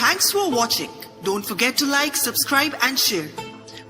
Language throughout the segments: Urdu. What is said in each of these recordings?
Thanks for watching. Don't forget to like, subscribe and share.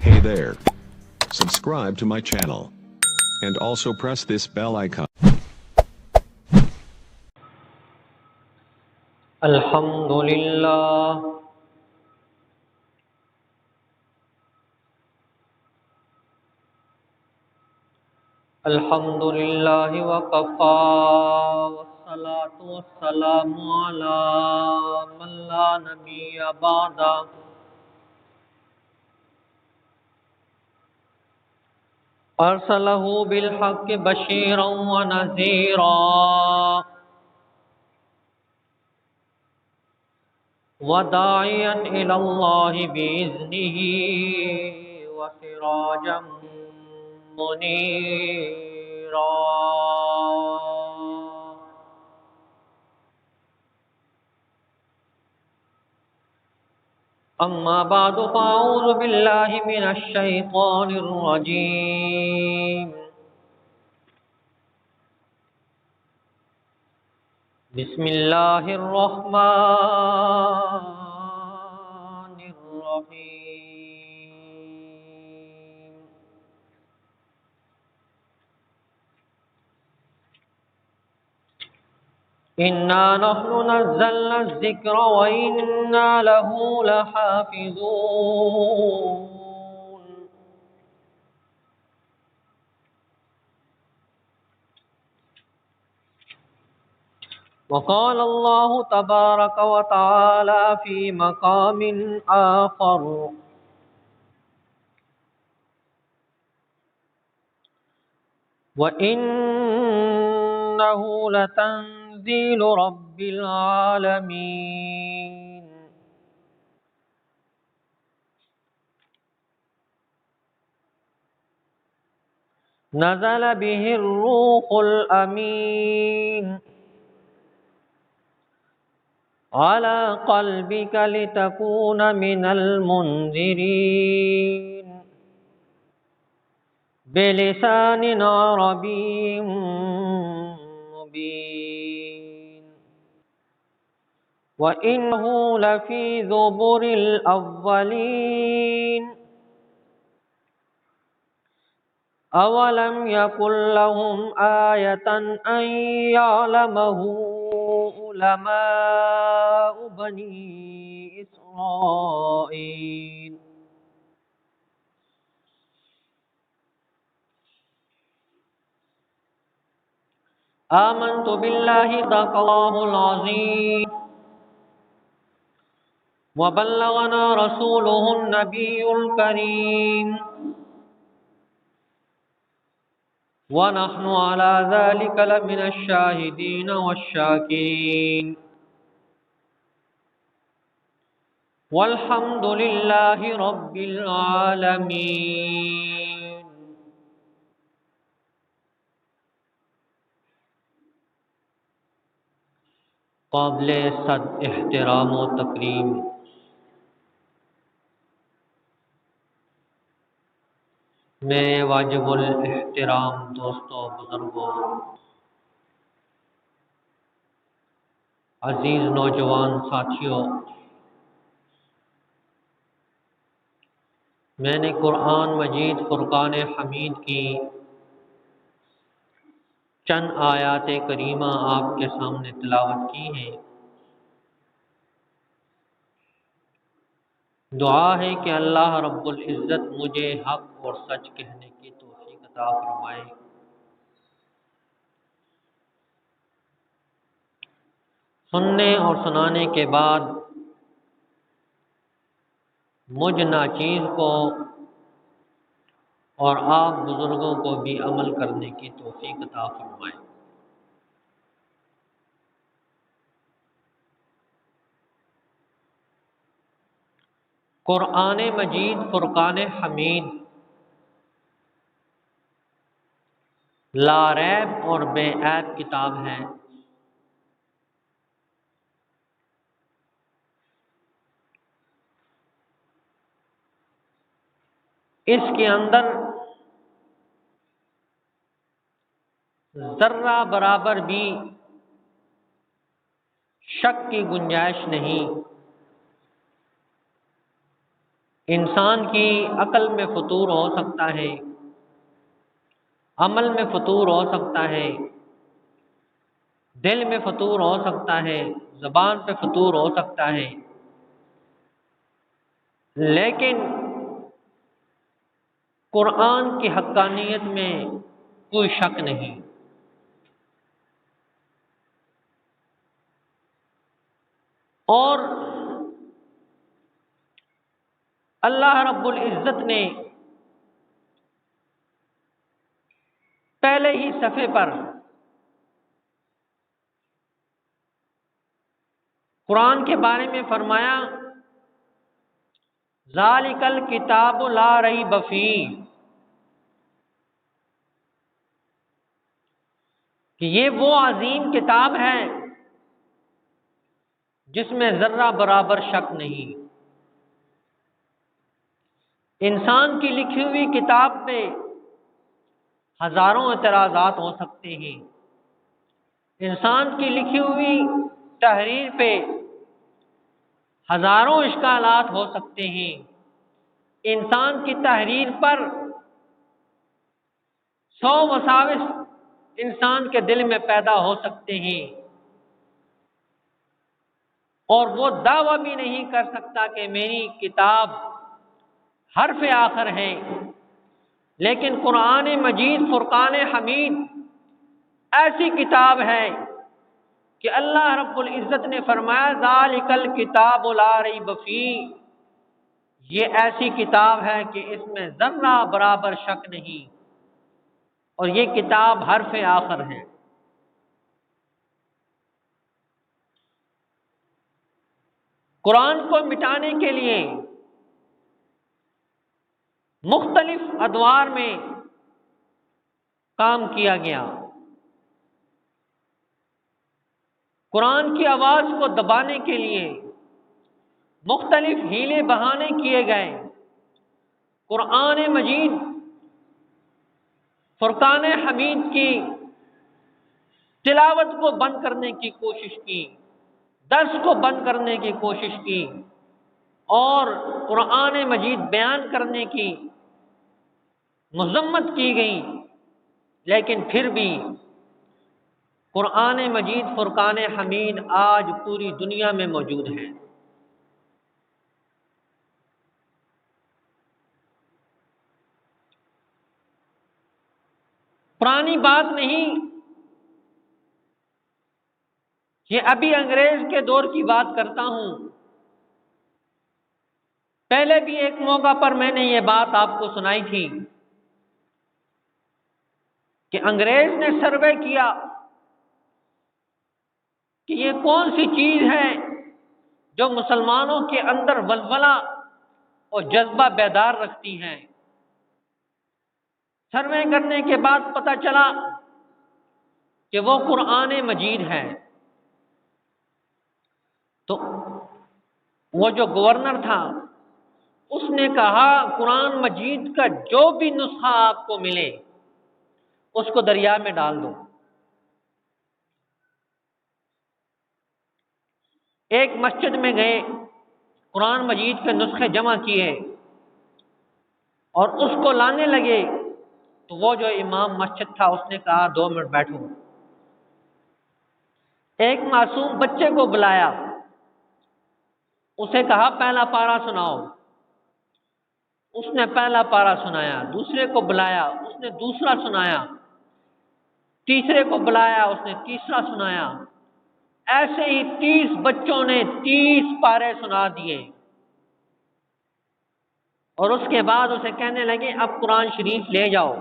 Hey there. Subscribe to my channel. And also press this bell icon. Alhamdulillah. Alhamdulillahi wa kafa. Wassalatu wassalamu ala man la nabiyya ba'da. Arsalahu bil haqqi bashiran wa nazira. وداعيا إلى الله بإذنه وسراجا منيرا. أما بعد فأعوذ بالله من الشيطان الرجيم. بسم الله الرحمن الرحيم. إنا نحن نزلنا الذكر وإنا له لحافظون. وقال الله تبارك وتعالى في مقام آخر: وإنه لتنزيل رب العالمين. نزل به الروح الأمين على قلبك لتكون من المنذرين بلسان عربي مبين. وإنه لفي زبر الأولين. أولم يكن لهم آية أن يعلمه علماء بني إسرائيل. آمنت بالله صدق الله العظيم. وبلغنا رسوله النبي الكريم. ونحن على ذلك لمن الشاهدين والشاكرين. والحمد لله رب العالمين. قابل صد احترام و تکریم میرے واجب الاحترام دوستوں، بزرگوں، عزیز نوجوان ساتھیوں، میں نے قرآن مجید فرقان حمید کی چند آیات کریمہ آپ کے سامنے تلاوت کی ہیں۔ دعا ہے کہ اللہ رب العزت مجھے حق اور سچ کہنے کی توفیق عطا فرمائے۔ سننے اور سنانے کے بعد مجھ ناچیز کو اور آپ بزرگوں کو بھی عمل کرنے کی توفیق عطا فرمائے۔ قرآن مجید فرقان حمید لا ریب اور بے عیب کتاب ہے۔ اس کے اندر ذرہ برابر بھی شک کی گنجائش نہیں۔ انسان کی عقل میں فطور ہو سکتا ہے، عمل میں فطور ہو سکتا ہے، دل میں فطور ہو سکتا ہے، زبان پہ فطور ہو سکتا ہے، لیکن قرآن کی حقانیت میں کوئی شک نہیں۔ اور اللہ رب العزت نے پہلے ہی صفحے پر قرآن کے بارے میں فرمایا ذالک الکتاب لا ریب فیہ، کہ یہ وہ عظیم کتاب ہے جس میں ذرہ برابر شک نہیں۔ انسان کی لکھی ہوئی کتاب پہ ہزاروں اعتراضات ہو سکتے ہیں، انسان کی لکھی ہوئی تحریر پہ ہزاروں اشکالات ہو سکتے ہیں، انسان کی تحریر پر 100 وساوس انسان کے دل میں پیدا ہو سکتے ہیں، اور وہ دعویٰ بھی نہیں کر سکتا کہ میری کتاب حرف آخر ہے۔ لیکن قرآن مجید فرقان حمید ایسی کتاب ہے کہ اللہ رب العزت نے فرمایا ذالک الکتاب لا ریب فیہ، یہ ایسی کتاب ہے کہ اس میں ذرہ برابر شک نہیں، اور یہ کتاب حرف آخر ہے۔ قرآن کو مٹانے کے لیے مختلف ادوار میں کام کیا گیا، قرآن کی آواز کو دبانے کے لیے مختلف ہیلے بہانے کیے گئے، قرآن مجید فرقان حمید کی تلاوت کو بند کرنے کی کوشش کی، درس کو بند کرنے کی کوشش کی، اور قرآن مجید بیان کرنے کی مذمت کی گئی، لیکن پھر بھی قرآن مجید فرقان حمید آج پوری دنیا میں موجود ہے۔ پرانی بات نہیں، یہ ابھی انگریز کے دور کی بات کرتا ہوں۔ پہلے بھی ایک موقع پر میں نے یہ بات آپ کو سنائی تھی کہ انگریز نے سروے کیا کہ یہ کون سی چیز ہے جو مسلمانوں کے اندر ولولہ اور جذبہ بیدار رکھتی ہے۔ سروے کرنے کے بعد پتہ چلا کہ وہ قرآن مجید ہے۔ تو وہ جو گورنر تھا اس نے کہا قرآن مجید کا جو بھی نسخہ آپ کو ملے اس کو دریا میں ڈال دو۔ ایک مسجد میں گئے، قرآن مجید کے نسخے جمع کیے اور اس کو لانے لگے، تو وہ جو امام مسجد تھا اس نے کہا 2 منٹ بیٹھو۔ ایک معصوم بچے کو بلایا، اسے کہا پہلا پارہ سناؤ، اس نے پہلا پارہ سنایا۔ دوسرے کو بلایا، اس نے دوسرا سنایا۔ تیسرے کو بلایا، اس نے تیسرا سنایا۔ ایسے ہی 30 بچوں نے 30 پارے سنا دیے، اور اس کے بعد اسے کہنے لگے اب قرآن شریف لے جاؤ،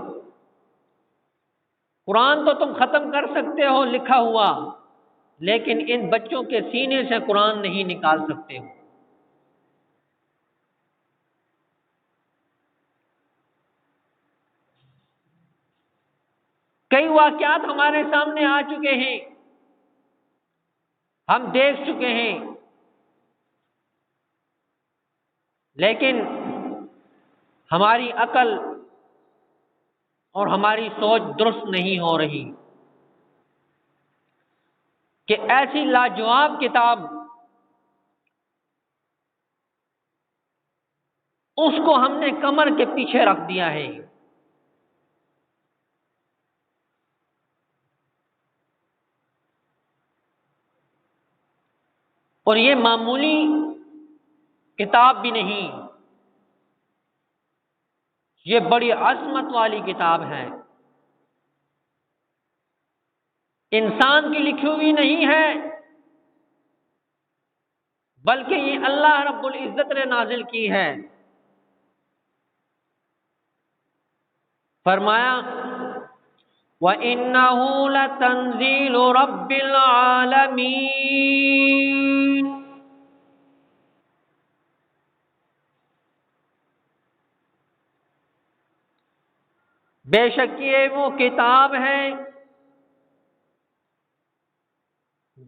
قرآن تو تم ختم کر سکتے ہو لکھا ہوا، لیکن ان بچوں کے سینے سے قرآن نہیں نکال سکتے ہو۔ کئی واقعات ہمارے سامنے آ چکے ہیں، ہم دیکھ چکے ہیں، لیکن ہماری عقل اور ہماری سوچ درست نہیں ہو رہی۔ کہ ایسی لاجواب کتاب اس کو ہم نے کمر کے پیچھے رکھ دیا ہے۔ اور یہ معمولی کتاب بھی نہیں، یہ بڑی عظمت والی کتاب ہے، انسان کی لکھی ہوئی نہیں ہے، بلکہ یہ اللہ رب العزت نے نازل کی ہے۔ فرمایا وَإِنَّهُ لَتَنزِيلُ رَبِّ الْعَالَمِينَ، بے شک یہ وہ کتاب ہے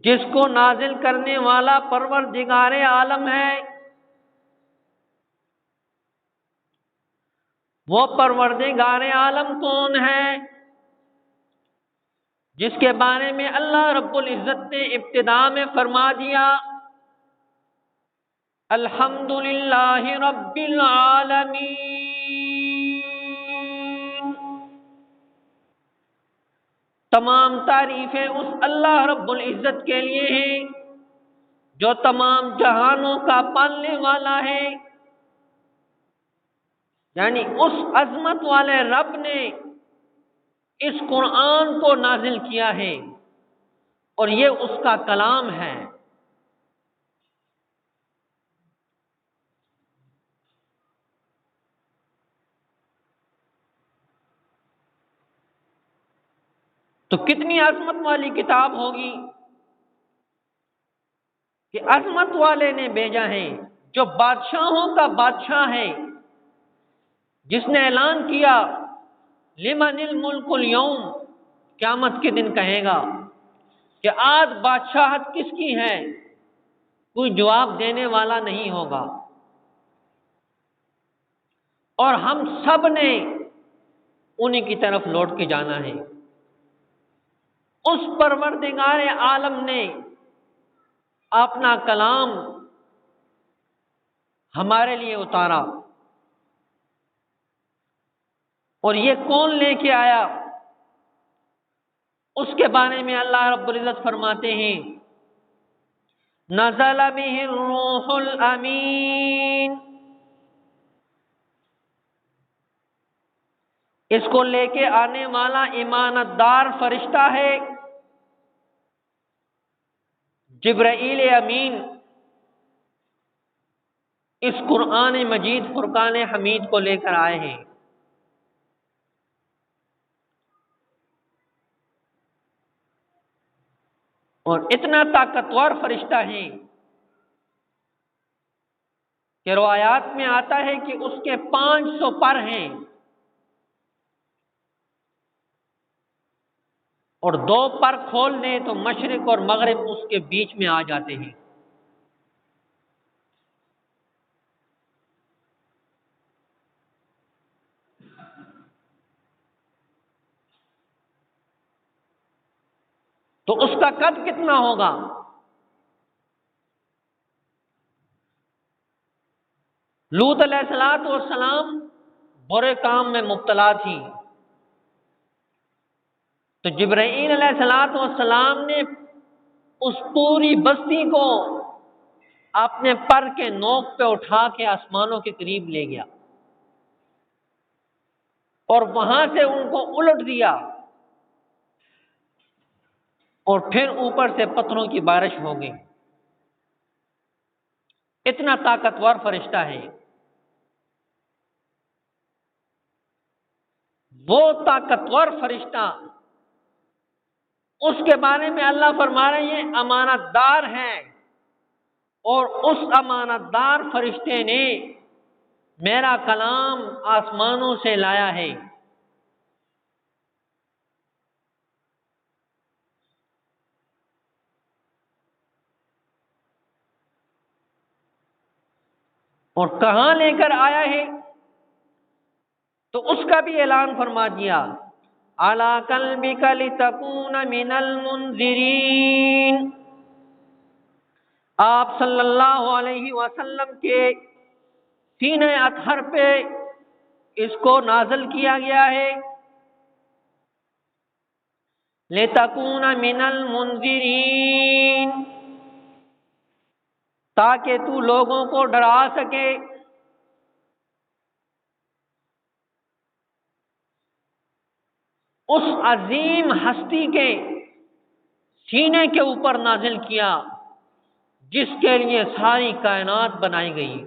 جس کو نازل کرنے والا پروردگار عالم ہے۔ وہ پروردگار عالم کون ہے؟ جس کے بارے میں اللہ رب العزت نے ابتدا میں فرما دیا الحمدللہ رب العالمین، تمام تعریفیں اس اللہ رب العزت کے لیے ہیں جو تمام جہانوں کا پالنے والا ہے۔ یعنی اس عظمت والے رب نے اس قرآن کو نازل کیا ہے اور یہ اس کا کلام ہے۔ تو کتنی عظمت والی کتاب ہوگی کہ عظمت والے نے بھیجا ہے، جو بادشاہوں کا بادشاہ ہے، جس نے اعلان کیا لمن الملک اليوم، قیامت کے دن کہے گا کہ آج بادشاہت کس کی ہے، کوئی جواب دینے والا نہیں ہوگا، اور ہم سب نے انہی کی طرف لوٹ کے جانا ہے۔ اس پروردگار عالم نے اپنا کلام ہمارے لیے اتارا، اور یہ کون لے کے آیا اس کے بارے میں اللہ رب العزت فرماتے ہیں نزل به الروح الامین، اس کو لے کے آنے والا امانت دار فرشتہ ہے جبرائیل امین، اس قرآن مجید فرقان حمید کو لے کر آئے ہیں۔ اور اتنا طاقتور فرشتہ ہے کہ روایات میں آتا ہے کہ اس کے 500 پر ہیں، اور 2 پر کھول دیں تو مشرق اور مغرب اس کے بیچ میں آ جاتے ہیں۔ تو اس کا قد کتنا ہوگا؟ لوط علیہ السلام برے کام میں مبتلا تھی، تو جبرائیل علیہ السلام نے اس پوری بستی کو اپنے پر کے نوک پہ اٹھا کے آسمانوں کے قریب لے گیا، اور وہاں سے ان کو الٹ دیا، اور پھر اوپر سے پتھروں کی بارش ہو گئی۔ اتنا طاقتور فرشتہ ہے۔ وہ طاقتور فرشتہ، اس کے بارے میں اللہ فرما رہے ہیں یہ امانت دار ہے، اور اس امانت دار فرشتے نے میرا کلام آسمانوں سے لایا ہے۔ اور کہاں لے کر آیا ہے تو اس کا بھی اعلان فرما دیا علی قلبک لتکون من المنذرین، آپ صلی اللہ علیہ وسلم کے سینہ اطہر پہ اس کو نازل کیا گیا ہے، لتکون من المنذرین، تاکہ تو لوگوں کو ڈرا سکے، اس عظیم ہستی کے سینے کے اوپر نازل کیا جس کے لیے ساری کائنات بنائی گئی۔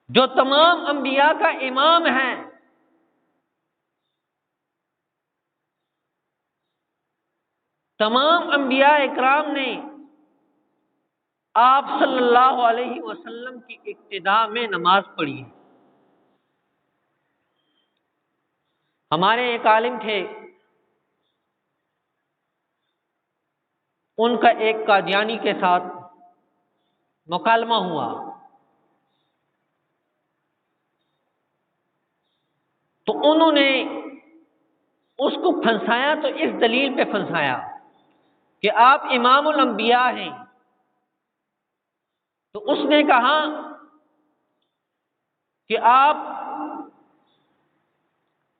جو تمام انبیاء کا امام ہے، تمام انبیاء اکرام نے آپ صلی اللہ علیہ وسلم کی ابتدا میں نماز پڑھی۔ ہمارے ایک عالم تھے، ان کا ایک قادیانی کے ساتھ مکالمہ ہوا، تو انہوں نے اس کو پھنسایا، تو اس دلیل پہ پھنسایا کہ آپ امام الانبیاء ہیں۔ تو اس نے کہا کہ آپ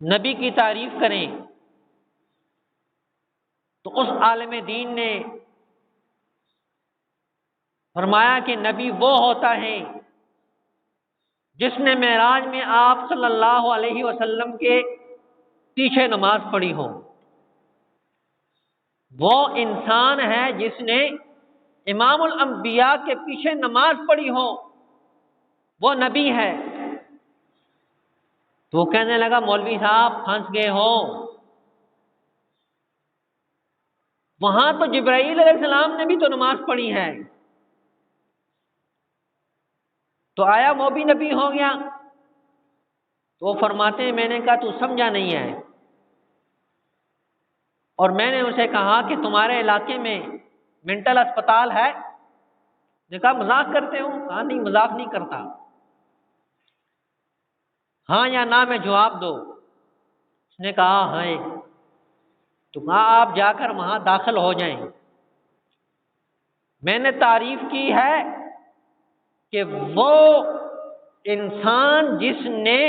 نبی کی تعریف کریں، تو اس عالم دین نے فرمایا کہ نبی وہ ہوتا ہے جس نے معراج میں آپ صلی اللہ علیہ وسلم کے پیچھے نماز پڑھی ہو، وہ انسان ہے جس نے امام الانبیاء کے پیچھے نماز پڑھی ہو، وہ نبی ہے۔ تو وہ کہنے لگا مولوی صاحب پھنس گئے ہو، وہاں تو جبرائیل علیہ السلام نے بھی تو نماز پڑھی ہے، تو آیا وہ بھی نبی ہو گیا؟ تو وہ فرماتے ہیں میں نے کہا تو سمجھا نہیں ہے، اور میں نے اسے کہا کہ تمہارے علاقے میں مینٹل اسپتال ہے؟ نے کہا مذاق کرتے ہو؟ کہا نہیں مذاق نہیں کرتا، ہاں یا نہ میں جواب دو۔ اس نے کہا ہاں، تو کہا آپ جا کر وہاں داخل ہو جائیں، میں نے تعریف کی ہے کہ وہ انسان جس نے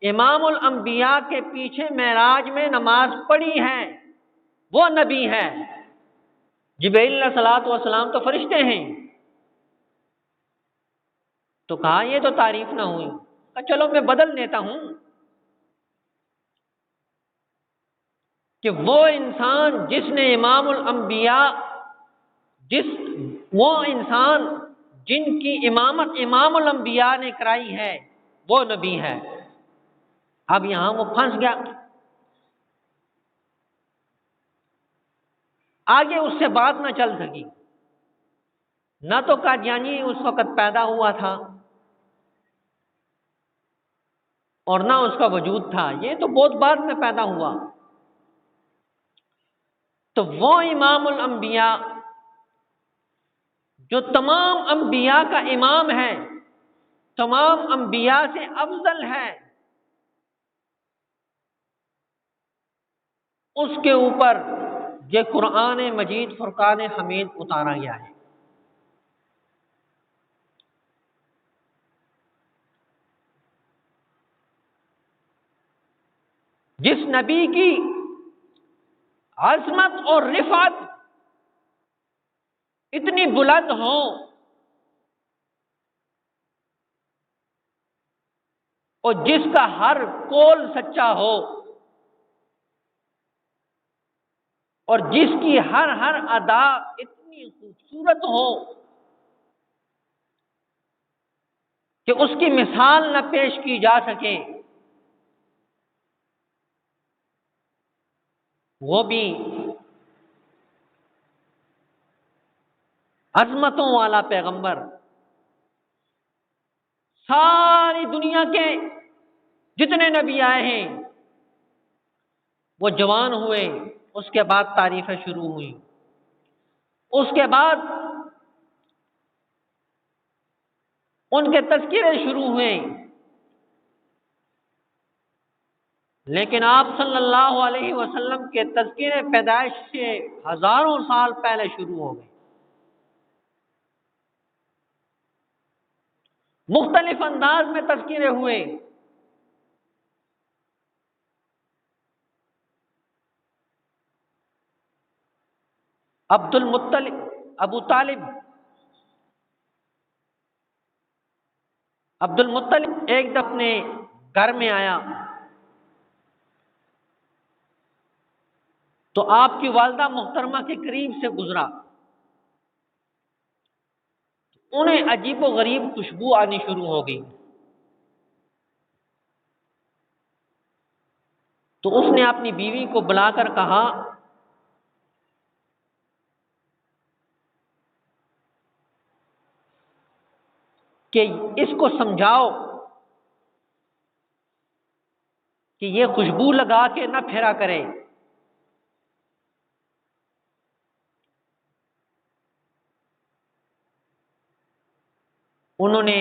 امام الانبیاء کے پیچھے معراج میں نماز پڑھی ہے وہ نبی ہے۔ جبرائیل علیہ الصلوۃ والسلام تو فرشتے ہیں۔ تو کہا یہ تو تعریف نہ ہوئی، کہا چلو میں بدل دیتا ہوں کہ وہ انسان جس نے امام الانبیاء، وہ انسان جن کی امامت امام الانبیاء نے کرائی ہے وہ نبی ہے۔ اب یہاں وہ پھنس گیا، آگے اس سے بات نہ چل سکی، نہ تو قادیانی اس وقت پیدا ہوا تھا اور نہ اس کا وجود تھا، یہ تو بہت بعد میں پیدا ہوا۔ تو وہ امام الانبیاء جو تمام انبیاء کا امام ہے، تمام انبیاء سے افضل ہے، اس کے اوپر یہ قرآن مجید فرقان حمید اتارا گیا ہے۔ جس نبی کی عظمت اور رفعت اتنی بلند ہو، اور جس کا ہر قول سچا ہو، اور جس کی ہر ادا اتنی خوبصورت ہو کہ اس کی مثال نہ پیش کی جا سکے، وہ بھی عظمتوں والا پیغمبر، ساری دنیا کے جتنے نبی آئے ہیں وہ جوان ہوئے، اس کے بعد تعریفیں شروع ہوئی، اس کے بعد ان کے تذکرے شروع ہوئے، لیکن آپ صلی اللہ علیہ وسلم کے تذکرے پیدائش سے ہزاروں سال پہلے شروع ہو گئے، مختلف انداز میں تذکرے ہوئے۔ عبد المطلب، ابو طالب، عبد المطلب ایک دفعہ اپنے گھر میں آیا تو آپ کی والدہ محترمہ کے قریب سے گزرا، انہیں عجیب و غریب خوشبو آنی شروع ہو گئی، تو اس نے اپنی بیوی کو بلا کر کہا کہ اس کو سمجھاؤ کہ یہ خوشبو لگا کے نہ پھیرا کرے۔ انہوں نے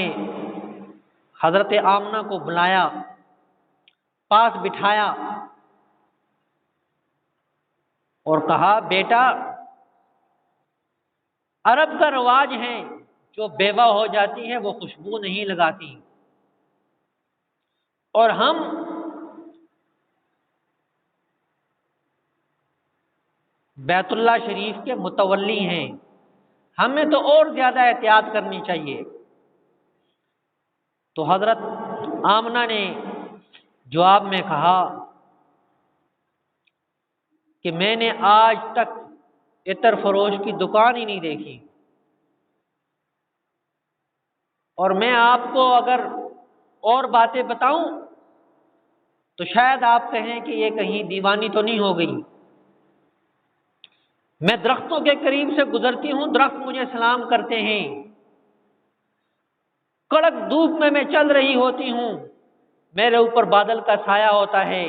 حضرت آمنہ کو بلایا، پاس بٹھایا اور کہا بیٹا، عرب کا رواج ہے جو بیوہ ہو جاتی ہے وہ خوشبو نہیں لگاتی، اور ہم بیت اللہ شریف کے متولی ہیں، ہمیں تو اور زیادہ احتیاط کرنی چاہیے۔ تو حضرت آمنہ نے جواب میں کہا کہ میں نے آج تک عطر فروش کی دکان ہی نہیں دیکھی، اور میں آپ کو اگر اور باتیں بتاؤں تو شاید آپ کہیں کہ یہ کہیں دیوانی تو نہیں ہو گئی۔ میں درختوں کے قریب سے گزرتی ہوں، درخت مجھے سلام کرتے ہیں، کڑک دھوپ میں چل رہی ہوتی ہوں، میرے اوپر بادل کا سایہ ہوتا ہے،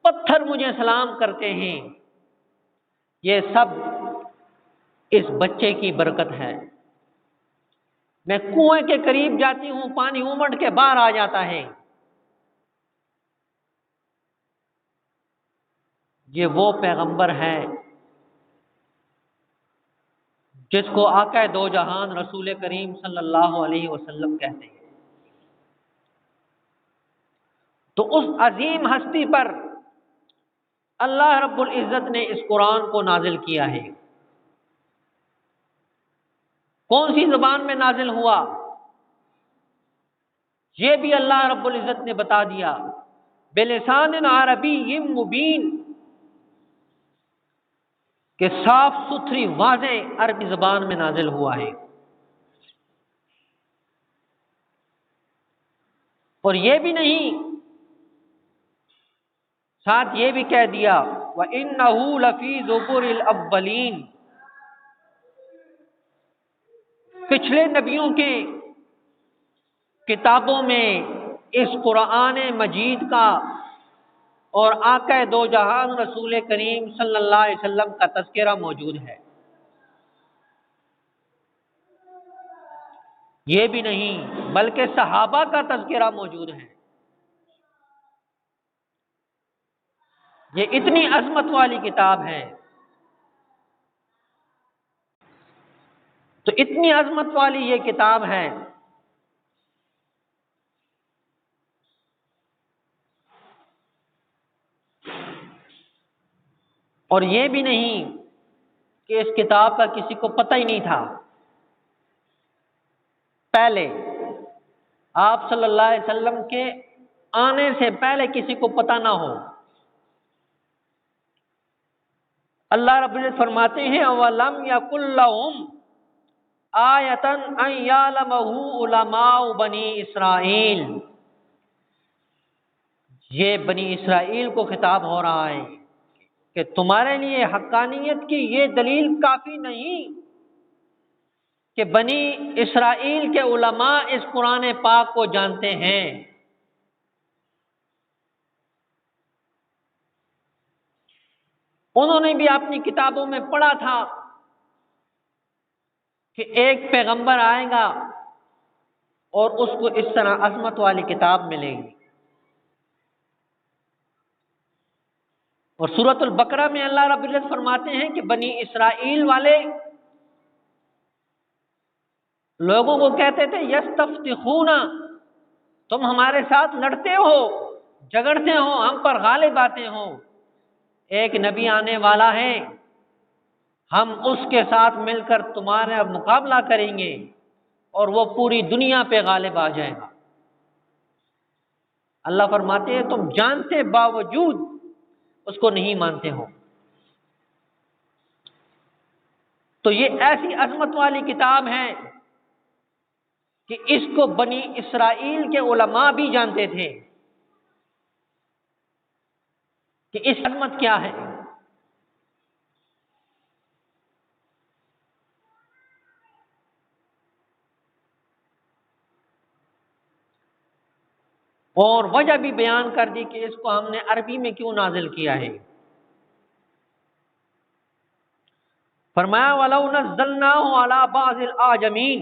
پتھر مجھے سلام کرتے ہیں، یہ سب اس بچے کی برکت ہے۔ میں کنویں کے قریب جاتی ہوں، پانی امڑ کے باہر آ جاتا ہے، یہ وہ پیغمبر ہے جس کو آقا دو جہان رسول کریم صلی اللہ علیہ وسلم کہتے ہیں۔ تو اس عظیم ہستی پر اللہ رب العزت نے اس قرآن کو نازل کیا ہے۔ کون سی زبان میں نازل ہوا یہ بھی اللہ رب العزت نے بتا دیا، بلسان عربی مبین، کہ صاف ستھری واضح عربی زبان میں نازل ہوا ہے۔ اور یہ بھی نہیں، ساتھ یہ بھی کہہ دیا وَإِنَّهُ لَفِي زُبُرِ الْأَوَّلِينَ، پچھلے نبیوں کے کتابوں میں اس قرآن مجید کا اور آقا دو جہان رسول کریم صلی اللہ علیہ وسلم کا تذکرہ موجود ہے۔ یہ بھی نہیں بلکہ صحابہ کا تذکرہ موجود ہے۔ یہ اتنی عظمت والی کتاب ہے، تو اتنی عظمت والی یہ کتاب ہے اور یہ بھی نہیں کہ اس کتاب کا کسی کو پتہ ہی نہیں تھا، پہلے آپ صلی اللہ علیہ وسلم کے آنے سے پہلے کسی کو پتہ نہ ہو۔ اللہ رب العزت فرماتے ہیں وَلَمْ يَكُنْ لَهُمْ آیَةً أَنْ يَعْلَمَهُ عُلَمَاءُ بَنِي اسرائیل، یہ بنی اسرائیل کو خطاب ہو رہا ہے کہ تمہارے لیے حقانیت کی یہ دلیل کافی نہیں کہ بنی اسرائیل کے علماء اس قرآن پاک کو جانتے ہیں۔ انہوں نے بھی اپنی کتابوں میں پڑھا تھا کہ ایک پیغمبر آئے گا اور اس کو اس طرح عظمت والی کتاب ملے گی. اور سورۃ البقرہ میں اللہ رب العزت فرماتے ہیں کہ بنی اسرائیل والے لوگوں کو کہتے تھے یستفتخون، تم ہمارے ساتھ لڑتے ہو، جھگڑتے ہو، ہم پر غالب آتے ہو. ایک نبی آنے والا ہے، ہم اس کے ساتھ مل کر تمہارا مقابلہ کریں گے اور وہ پوری دنیا پہ غالب آ جائے گا. اللہ فرماتے ہیں تم جانتے باوجود اس کو نہیں مانتے ہو. تو یہ ایسی عظمت والی کتاب ہے کہ اس کو بنی اسرائیل کے علماء بھی جانتے تھے کہ اس عظمت کیا ہے. اور وجہ بھی بیان کر دی کہ اس کو ہم نے عربی میں کیوں نازل کیا ہے. فرمایا وَلَوْ نَزَّلْنَاهُ عَلَى بَعْضِ الْأَعْجَمِينَ،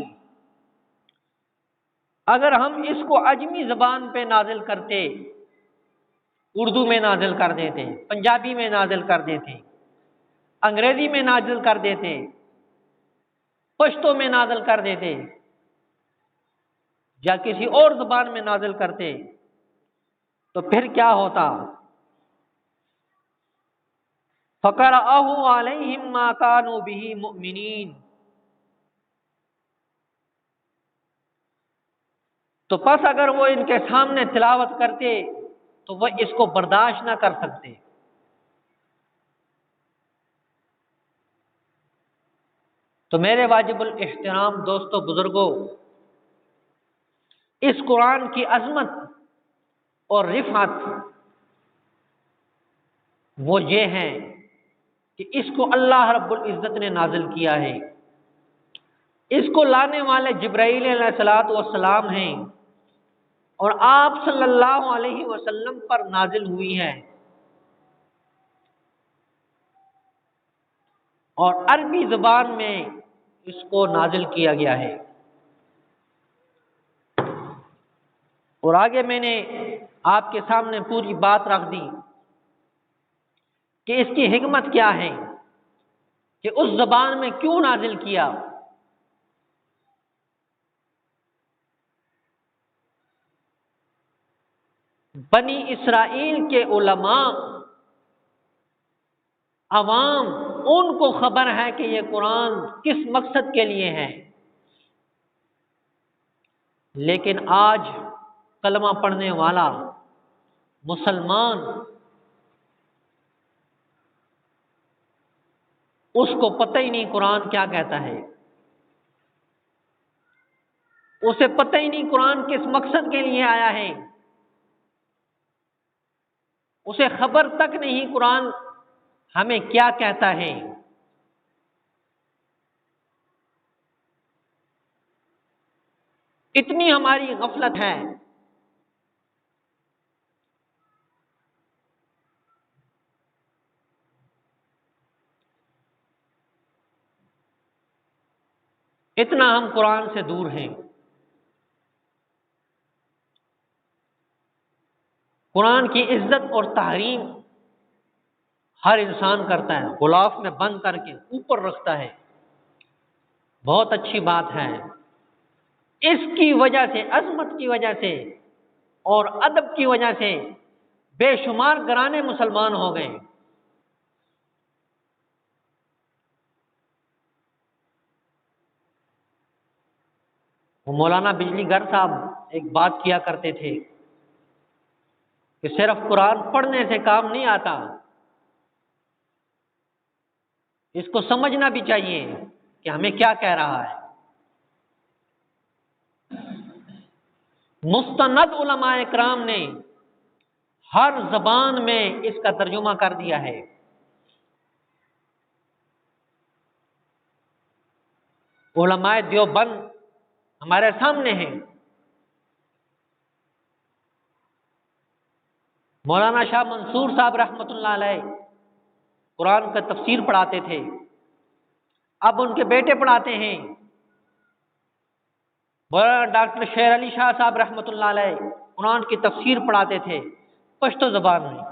اگر ہم اس کو عجمی زبان پہ نازل کرتے، اردو میں نازل کر دیتے، پنجابی میں نازل کر دیتے، انگریزی میں نازل کر دیتے، پشتو میں نازل کر دیتے، یا کسی اور زبان میں نازل کرتے تو پھر کیا ہوتا؟ فَقَرَأَهُ عَلَيْهِمْ مَا كَانُوا بِهِ مُؤْمِنِينَ، تو پس اگر وہ ان کے سامنے تلاوت کرتے تو وہ اس کو برداشت نہ کر سکتے. تو میرے واجب الاحترام دوستو بزرگوں، اس قرآن کی عظمت اور رفعت وہ یہ ہیں کہ اس کو اللہ رب العزت نے نازل کیا ہے. اس کو لانے والے جبرائیل علیہ الصلوۃ والسلام ہیں اور آپ صلی اللہ علیہ وسلم پر نازل ہوئی ہے. اور عربی زبان میں اس کو نازل کیا گیا ہے. اور آگے میں نے آپ کے سامنے پوری بات رکھ دی کہ اس کی حکمت کیا ہے کہ اس زبان میں کیوں نازل کیا. بنی اسرائیل کے علماء، عوام، ان کو خبر ہے کہ یہ قرآن کس مقصد کے لیے ہے، لیکن آج کلمہ پڑھنے والا مسلمان اس کو پتہ ہی نہیں قرآن کیا کہتا ہے، اسے پتہ ہی نہیں قرآن کس مقصد کے لیے آیا ہے، اسے خبر تک نہیں قرآن ہمیں کیا کہتا ہے. اتنی ہماری غفلت ہے. اتنا ہم قرآن سے دور ہیں. قرآن کی عزت اور تعظیم ہر انسان کرتا ہے، غلاف میں بند کر کے اوپر رکھتا ہے، بہت اچھی بات ہے. اس کی وجہ سے، عظمت کی وجہ سے اور ادب کی وجہ سے بے شمار گھرانے مسلمان ہو گئے. مولانا بجلی گھر صاحب ایک بات کیا کرتے تھے کہ صرف قرآن پڑھنے سے کام نہیں آتا، اس کو سمجھنا بھی چاہیے کہ ہمیں کیا کہہ رہا ہے. مستند علماء اکرام نے ہر زبان میں اس کا ترجمہ کر دیا ہے. علماء دیوبند ہمارے سامنے ہیں. مولانا شاہ منصور صاحب رحمۃ اللہ علیہ قرآن کا تفسیر پڑھاتے تھے، اب ان کے بیٹے پڑھاتے ہیں. مولانا ڈاکٹر شیر علی شاہ صاحب رحمۃ اللہ علیہ قرآن کی تفسیر پڑھاتے تھے پشتو زبان میں.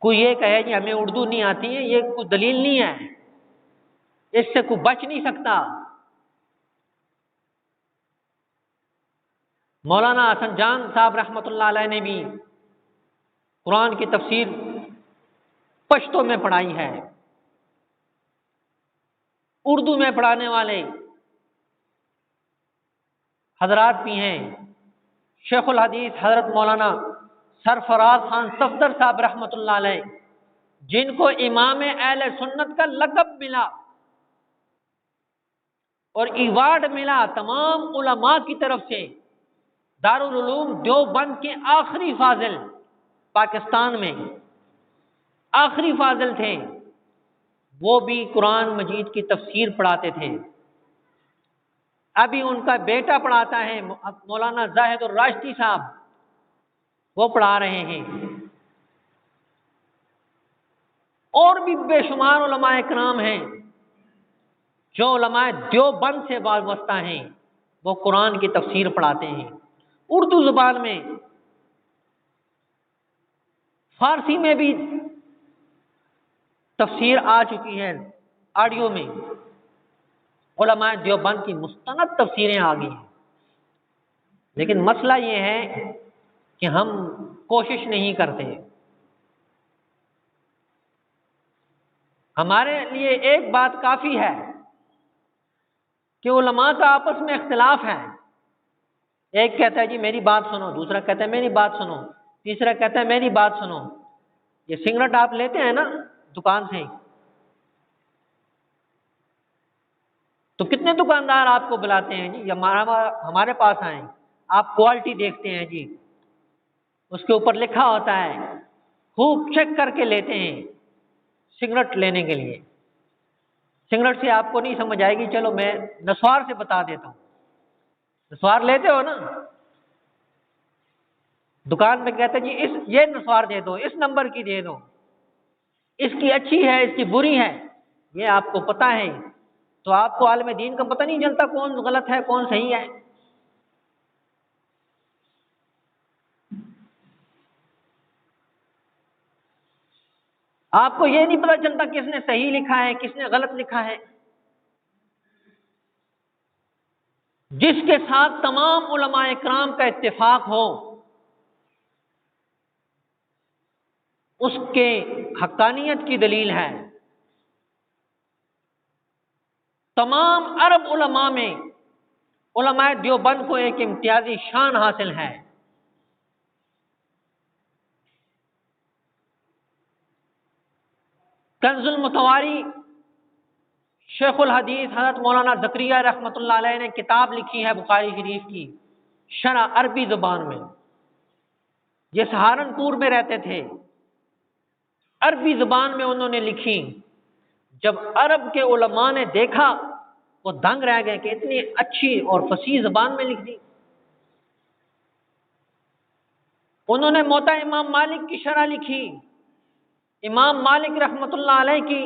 کوئی یہ کہے کہ ہمیں اردو نہیں آتی ہے، یہ کوئی دلیل نہیں ہے، اس سے کوئی بچ نہیں سکتا. مولانا حسن جان صاحب رحمۃ اللہ علیہ نے بھی قرآن کی تفسیر پشتو میں پڑھائی ہے. اردو میں پڑھانے والے حضرات بھی ہیں. شیخ الحدیث حضرت مولانا سرفراز خان صفدر صاحب رحمۃ اللہ علیہ، جن کو امام اہل سنت کا لقب ملا اور ایوارڈ ملا تمام علماء کی طرف سے. دارالعلوم دیوبند کے آخری فاضل، پاکستان میں آخری فاضل تھے، وہ بھی قرآن مجید کی تفسیر پڑھاتے تھے. ابھی ان کا بیٹا پڑھاتا ہے مولانا زاہد الراشدی صاحب، وہ پڑھا رہے ہیں. اور بھی بے شمار علماء کرام ہیں جو علماء دیوبند سے وابستہ ہیں، وہ قرآن کی تفسیر پڑھاتے ہیں اردو زبان میں. فارسی میں بھی تفسیر آ چکی ہے آڈیو میں، علماء دیوبند کی مستند تفسیریں آ گئی ہیں. لیکن مسئلہ یہ ہے کہ ہم کوشش نہیں کرتے. ہمارے لیے ایک بات کافی ہے کہ علماء کا آپس میں اختلاف ہے. ایک کہتا ہے جی میری بات سنو، دوسرا کہتا ہے میری بات سنو، تیسرا کہتا ہے میری بات سنو. یہ سگریٹ آپ لیتے ہیں نا دکان سے، تو کتنے دکاندار آپ کو بلاتے ہیں جی ہمارے پاس آئیں، آپ کوالٹی دیکھتے ہیں جی، اس کے اوپر لکھا ہوتا ہے، خوب چیک کر کے لیتے ہیں سگریٹ لینے کے لیے. سگریٹ سے آپ کو نہیں سمجھ آئے گی، چلو میں نسوار سے بتا دیتا ہوں. نسوار لیتے ہو نا، دکان میں کہتے ہیں جی یہ نسوار دے دو، اس نمبر کی دے دو، اس کی اچھی ہے اس کی بری ہے، یہ آپ کو پتہ ہے. تو آپ کو عالم دین کا پتہ نہیں چلتا کون غلط ہے کون صحیح ہے. آپ کو یہ نہیں پتہ چلتا کس نے صحیح لکھا ہے کس نے غلط لکھا ہے. جس کے ساتھ تمام علماء کرام کا اتفاق ہو اس کے حقانیت کی دلیل ہے. تمام عرب علماء میں علماء دیوبند کو ایک امتیازی شان حاصل ہے. کنز المتواری شیخ الحدیث حضرت مولانا زکریا رحمۃ اللہ علیہ نے کتاب لکھی ہے بخاری شریف کی شرح عربی زبان میں. یہ سہارنپور میں رہتے تھے، عربی زبان میں انہوں نے لکھی. جب عرب کے علماء نے دیکھا وہ دنگ رہ گئے کہ اتنی اچھی اور فصیح زبان میں لکھ دی. انہوں نے موطا امام مالک کی شرح لکھی، امام مالک رحمۃ اللہ علیہ کی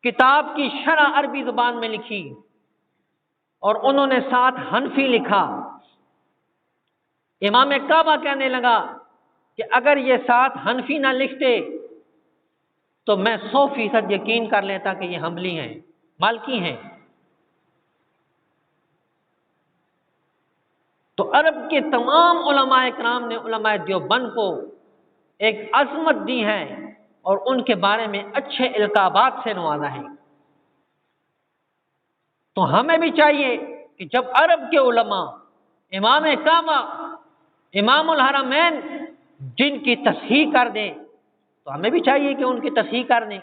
کتاب کی شرح عربی زبان میں لکھی، اور انہوں نے ساتھ حنفی لکھا. امام کعبہ کہنے لگا کہ اگر یہ ساتھ حنفی نہ لکھتے تو میں 100% یقین کر لیتا کہ یہ حنبلی ہیں مالکی ہیں. تو عرب کے تمام علماء کرام نے علماء دیوبند کو ایک عظمت دی ہے اور ان کے بارے میں اچھے القابات سے نوازا ہے. تو ہمیں بھی چاہیے کہ جب عرب کے علماء امام کعبہ امام الحرمین جن کی تصحیح کر دیں تو ہمیں بھی چاہیے کہ ان کی تصحیح کر دیں.